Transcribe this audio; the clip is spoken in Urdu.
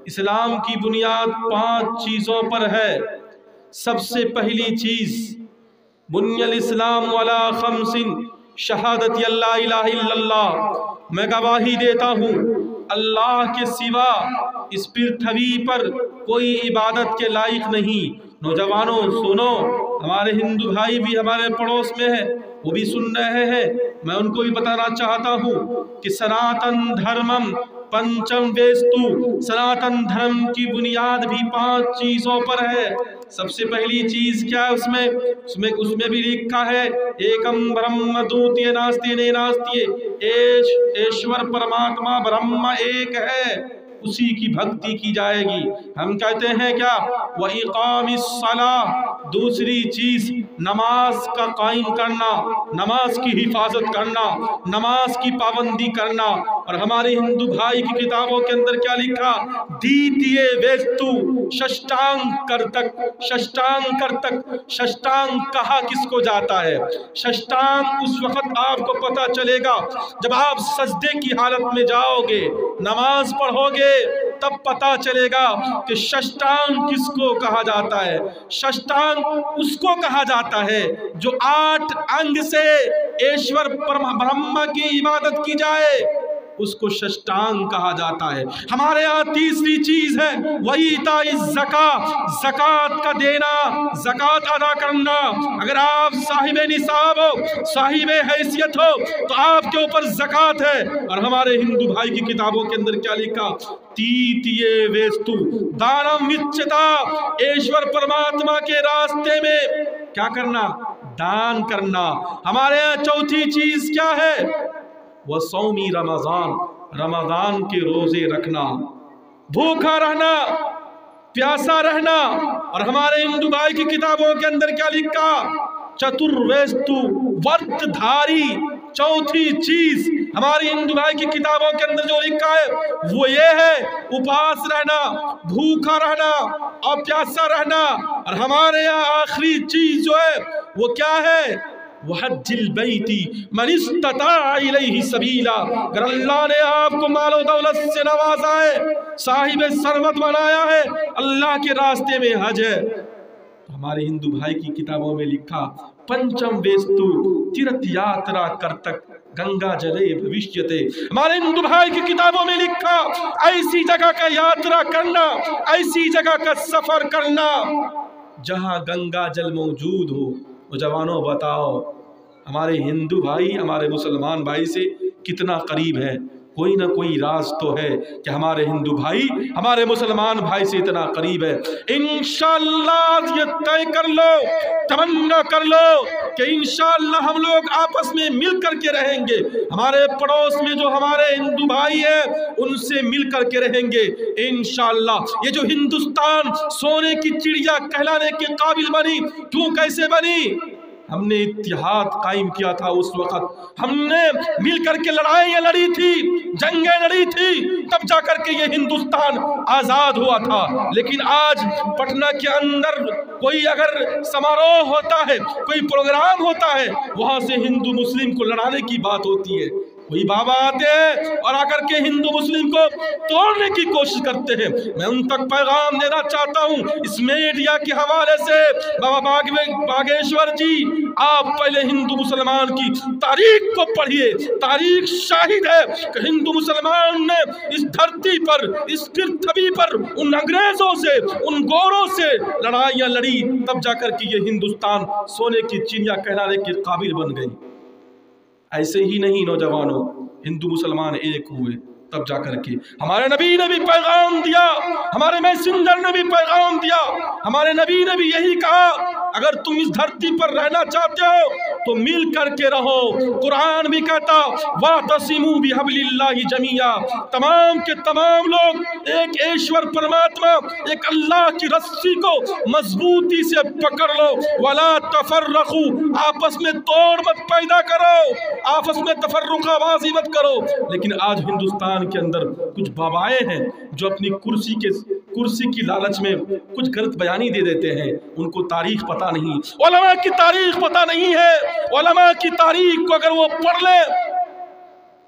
اسلام کی بنیاد 5 چیزوں پر ہے۔ سب سے پہلی چیز، بنی الاسلام علی 5 شہادت اللہ الہ الا اللہ، میں گواہی دیتا ہوں اللہ کے سوا اس پرتھوی پر کوئی عبادت کے لائق نہیں۔ نوجوانوں سنو، ہمارے ہندو بھائی بھی ہمارے پڑوس میں ہیں، وہ بھی سن رہے ہیں، میں ان کو بھی بتانا چاہتا ہوں کہ سناتن دھرمم پنچم ویستو، سناتن دھرم کی بنیاد بھی 5 چیزوں پر ہے۔ سب سے پہلی چیز کیا ہے؟ اس میں بھی لکھا ہے ایکم برہم دوتیہ ناستیہ ناستیہ، ایشور پرماتما برہم ایک ہے، اسی کی بھکتی کی جائے گی۔ ہم کہتے ہیں کیا؟ وَإِقَامِ الصَّلَاةِ، دوسری چیز نماز کا قائم کرنا، نماز کی حفاظت کرنا، نماز کی پابندی کرنا۔ اور ہمارے ہندو بھائی کی کتابوں کے اندر کیا لکھا؟ دیتیے ویستو ششٹانگ کرتک، ششٹانگ کرتک، ششٹانگ کہا کس کو جاتا ہے؟ ششٹانگ اس وقت آپ کو پتا چلے گا جب آپ سجدے کی حالت میں جاؤ گے، نماز پڑھو گے، تب پتا چلے گا کہ ششٹانگ کس کو کہا جاتا ہے۔ ششٹانگ اس کو کہا جاتا ہے جو 8 انگ سے ایشور برہم کی عبادت کی جائے، اس کو ششٹانگ کہا جاتا ہے۔ ہمارے یہاں تیسری چیز ہے وَإِيتَاءِ الزَّكَاةِ، زکوٰۃ کا دینا، زکوٰۃ ادا کرنا۔ اگر آپ صاحب نصاب ہو، صاحب حیثیت ہو، تو آپ کے اوپر زکوٰۃ ہے۔ اور ہمارے ہندو بھائی کی کتابوں کے اندر کیا لکھا؟ تیتیے ویستو دانم وچتا، ایشور پرماتما کے راستے میں کیا کرنا؟ دان کرنا۔ ہمارے یہاں چوتھی چیز کیا ہے؟ وہ صومی رمضان، رمضان کے روزے رکھنا، بھوکا رہنا، پیاسا رہنا۔ اور ہمارے ہندو بھائی کی کتابوں کے اندر کیا لکھا؟ چترویستو ورت دھاری، چوتھی چیز ہماری ہندو بھائی کی کتابوں کے اندر جو لکھا ہے وہ یہ ہے اپاس رہنا، بھوکا رہنا اور پیاسا رہنا۔ اور ہمارے یہاں آخری چیز جو ہے وہ کیا ہے؟ وحج البیت من استطاع الیہ سبیلا، اگر اللہ نے آپ کو مال و دولت سے نوازا ہے، صاحب ثروت بنایا ہے، اللہ کے راستے میں حج ہے۔ ہمارے ہندو بھائی کی کتابوں میں لکھا پنچم ویستو تیرتھ یاترا کرتک گنگا جلے بھوشیتے، ہمارے ہندو بھائی کی کتابوں میں لکھا ایسی جگہ کا یاترا کرنا، ایسی جگہ کا سفر کرنا جہاں گنگا جل موجود ہو۔ نوجوانوں بتاؤ ہمارے ہندو بھائی ہمارے مسلمان بھائی سے کتنا قریب ہے؟ کوئی نہ کوئی راز تو ہے کہ ہمارے ہندو بھائی ہمارے مسلمان بھائی سے اتنا قریب ہے۔ انشاءاللہ یہ طے کر لو، تمنا کر لو کہ انشاءاللہ ہم لوگ آپس میں مل کر کے رہیں گے، ہمارے پڑوس میں جو ہمارے ہندو بھائی ہیں ان سے مل کر کے رہیں گے انشاءاللہ۔ یہ جو ہندوستان سونے کی چڑیا کہلانے کے قابل بنی، کیوں کیسے بنی؟ ہم نے اتحاد قائم کیا تھا اس وقت، ہم نے مل کر کے لڑائیاں لڑی تھی، جنگیں لڑی تھی، تب جا کر کے یہ ہندوستان آزاد ہوا تھا۔ لیکن آج پٹنہ کے اندر کوئی اگر سماروہ ہوتا ہے، کوئی پروگرام ہوتا ہے، وہاں سے ہندو مسلم کو لڑانے کی بات ہوتی ہے، وہی بابا آتے ہیں اور آ کر کے ہندو مسلم کو توڑنے کی کوشش کرتے ہیں۔ میں ان تک پیغام دینا چاہتا ہوں اس میڈیا کے حوالے سے، بابا باگیشور جی آپ پہلے ہندو مسلمان کی تاریخ کو پڑھیے۔ تاریخ شاہد ہے کہ ہندو مسلمان نے اس دھرتی پر، اس پرتھوی پر ان انگریزوں سے، ان گوروں سے لڑائیاں لڑی، تب جا کر کے یہ ہندوستان سونے کی چڑیا کہلانے کے قابل بن گئی۔ ایسے ہی نہیں نوجوانوں، ہندو مسلمان ایک ہوئے تب جا کر کے ہمارے نبی نے بھی پیغام دیا، ہمارے میسنجر نے بھی پیغام دیا، ہمارے نبی نے بھی یہی کہا اگر تم اس دھرتی پر رہنا چاہتے ہو تو مل کر کے رہو۔ قرآن بھی کہتا وَاعْتَصِمُوا بِحَبْلِ اللَّهِ جَمِيعًا، تمام کے تمام لوگ ایک ایشور پرماتما، ایک اللہ کی رسی کو مضبوطی سے پکڑ لو، وَلَا تَفَرَّقُوا، آپس میں توڑ مت پیدا کرو، آپس میں تفرقہ بازی مت کرو۔ لیکن آج ہندوستان کے اندر کچھ بابائے ہیں جو اپنی کرسی کی لالچ میں کچھ غلط بیانی دے دیتے ہیں، ان کو تاریخ پتہ نہیں، علماء کی تاریخ پتہ نہیں ہے۔ علماء کی تاریخ کو اگر وہ پڑھ لیں